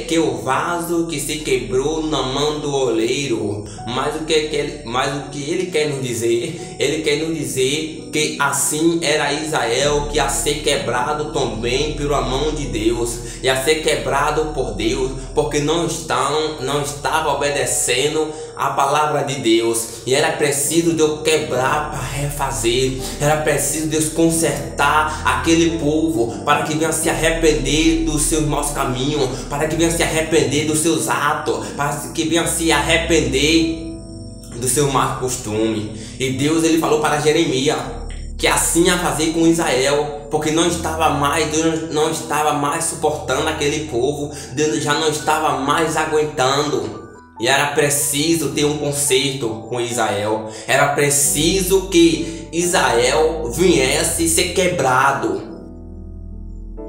que o vaso que se quebrou na mão do oleiro. Mas o que ele quer nos dizer? Ele quer nos dizer que assim era Israel, que ia ser quebrado também pela mão de Deus, ia ser quebrado por Deus, porque não estava obedecendo a palavra de Deus. E era preciso Deus quebrar para refazer, era preciso Deus consertar aquele povo, para que venha se arrepender dos seus maus caminhos, para que venha se arrepender dos seus atos, para que venha se arrepender do seu mau costume. E Deus, ele falou para Jeremias que assim ia fazer com Israel, porque Deus não estava mais suportando aquele povo, Deus já não estava mais aguentando. E era preciso ter um conserto com Israel. Era preciso que Israel viesse ser quebrado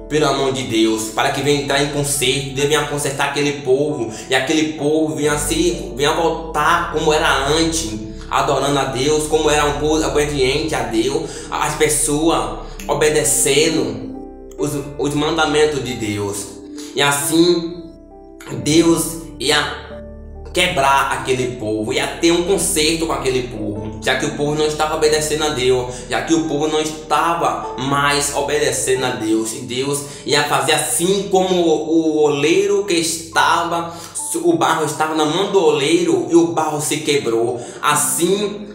pela mão de Deus, para que venha entrar em conserto, venha consertar aquele povo, e aquele povo venha voltar como era antes, adorando a Deus, como era um povo obediente a Deus, as pessoas obedecendo os mandamentos de Deus. E assim Deus ia quebrar aquele povo, ia ter um conserto com aquele povo, já que o povo não estava obedecendo a Deus, já que o povo não estava mais obedecendo a Deus. E Deus ia fazer assim como o oleiro que estava, o barro estava na mão do oleiro e o barro se quebrou. Assim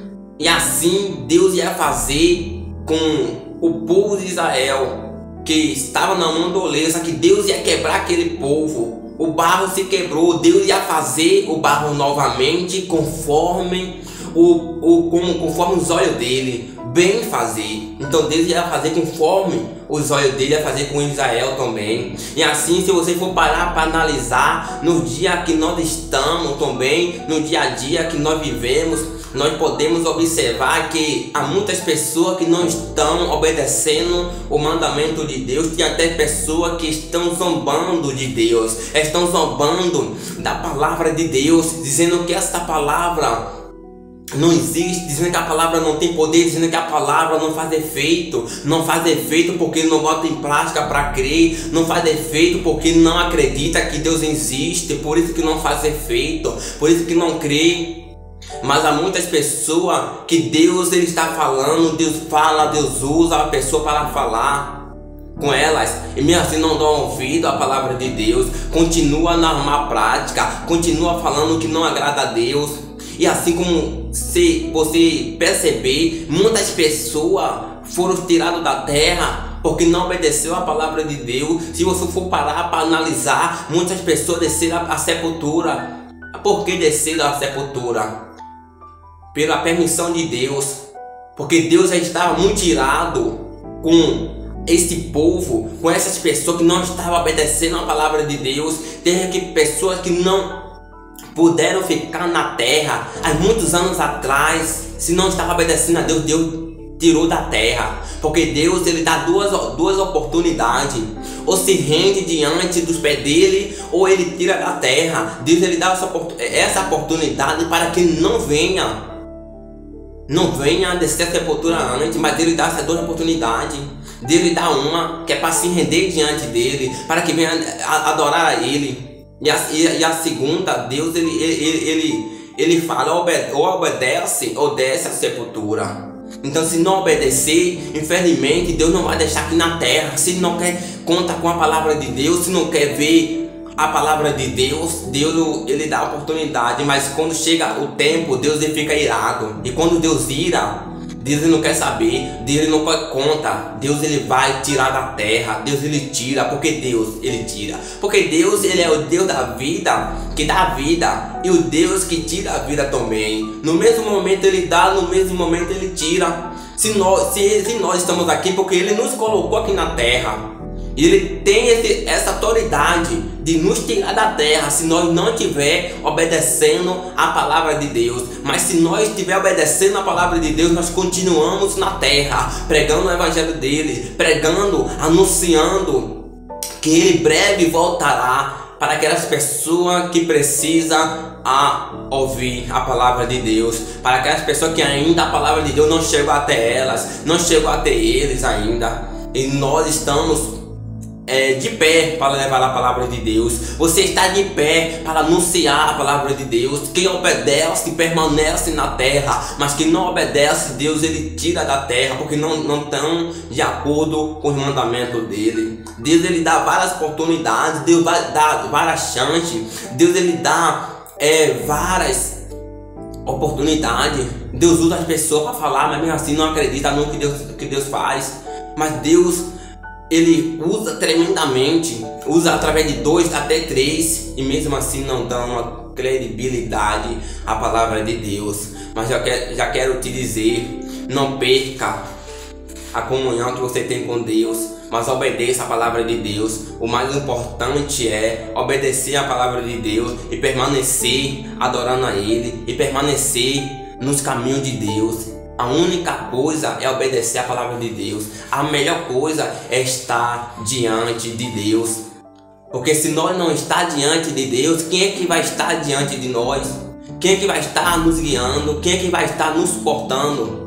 Deus ia fazer com o povo de Israel, que estava na mão do oleiro, só que Deus ia quebrar aquele povo. O barro se quebrou, Deus ia fazer o barro novamente conforme os olhos dele bem fazer. Então Deus ia fazer conforme os olhos dele ia fazer com Israel também. E assim, se você for parar para analisar no dia que nós estamos também, no dia a dia que nós vivemos, nós podemos observar que há muitas pessoas que não estão obedecendo o mandamento de Deus. Tem até pessoas que estão zombando de Deus, estão zombando da palavra de Deus, dizendo que esta palavra não existe, dizendo que a palavra não tem poder, dizendo que a palavra não faz efeito porque não bota em prática para crer, não faz efeito porque não acredita que Deus existe, por isso que não faz efeito, por isso que não crê. Mas há muitas pessoas que Deus ele está falando, Deus fala, Deus usa a pessoa para falar com elas, e mesmo assim não dão ouvido à palavra de Deus, continua na má prática, continua falando que não agrada a Deus. E assim como se você perceber, muitas pessoas foram tiradas da terra porque não obedeceu a palavra de Deus. Se você for parar para analisar, muitas pessoas desceram à sepultura. Por que desceram à sepultura? Pela permissão de Deus, porque Deus já estava muito irado com esse povo, com essas pessoas que não estavam obedecendo a palavra de Deus. Teve pessoas que não puderam ficar na terra há muitos anos atrás. Se não estava obedecendo a Deus, Deus tirou da terra, porque Deus ele dá duas oportunidades: ou se rende diante dos pés dele, ou ele tira da terra. Deus ele dá essa oportunidade para que não venha descer a sepultura antes, mas ele dá essas duas oportunidades. Deus ele dá uma que é para se render diante dele, para que venha adorar a ele. E a segunda, Deus ele fala: ou obedece ou desce a sepultura. Então, se não obedecer, infelizmente Deus não vai deixar aqui na terra. Se não quer contar com a palavra de Deus, se não quer ver a palavra de Deus, Deus ele dá a oportunidade. Mas quando chega o tempo, Deus ele fica irado. E quando Deus ira, Deus ele não quer saber, Deus ele não quer conta. Deus ele vai tirar da terra, Deus ele tira, porque Deus ele tira. Porque Deus ele é o Deus da vida, que dá a vida, e o Deus que tira a vida também. No mesmo momento ele dá, no mesmo momento ele tira. Se nós estamos aqui porque ele nos colocou aqui na terra, e ele tem essa autoridade de nos tirar da terra se nós não estiver obedecendo a palavra de Deus. Mas se nós estiver obedecendo a palavra de Deus, nós continuamos na terra, pregando o evangelho dele, pregando, anunciando que ele breve voltará para aquelas pessoas que precisam ouvir a palavra de Deus, para aquelas pessoas que ainda a palavra de Deus não chegou até elas, não chegou até eles ainda. E nós estamos de pé para levar a palavra de Deus. Você está de pé para anunciar a palavra de Deus. Quem obedece permanece na terra, mas quem não obedece, Deus ele tira da terra, porque não estão de acordo com os mandamentos dele. Deus ele dá várias oportunidades, Deus vai dar várias chances, Deus ele dá várias oportunidades. Deus usa as pessoas para falar, mas mesmo assim não acredita no que Deus faz. Mas Deus ele usa tremendamente, usa através de 2 até 3, e mesmo assim não dá uma credibilidade à palavra de Deus. Mas já quero te dizer, não perca a comunhão que você tem com Deus, mas obedeça a palavra de Deus. O mais importante é obedecer a palavra de Deus e permanecer adorando a Ele e permanecer nos caminhos de Deus. A única coisa é obedecer a palavra de Deus. A melhor coisa é estar diante de Deus. Porque se nós não estar diante de Deus, quem é que vai estar diante de nós? Quem é que vai estar nos guiando? Quem é que vai estar nos suportando?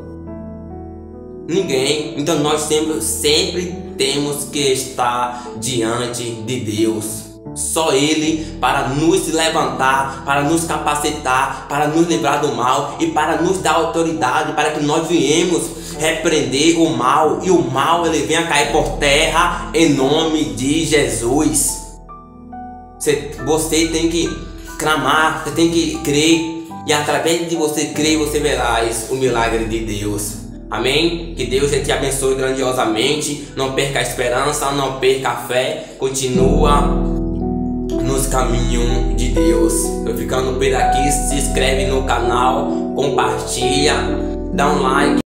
Ninguém. Então nós sempre temos que estar diante de Deus. Só Ele para nos levantar, para nos capacitar, para nos livrar do mal e para nos dar autoridade, para que nós viemos repreender o mal, e o mal ele venha cair por terra em nome de Jesus. Você tem que clamar, você tem que crer, e através de você crer você verás o milagre de Deus. Amém? Que Deus te abençoe grandiosamente. Não perca a esperança, não perca a fé. Continua nos caminhos de Deus. Eu ficando por aqui, se inscreve no canal, compartilha, dá um like.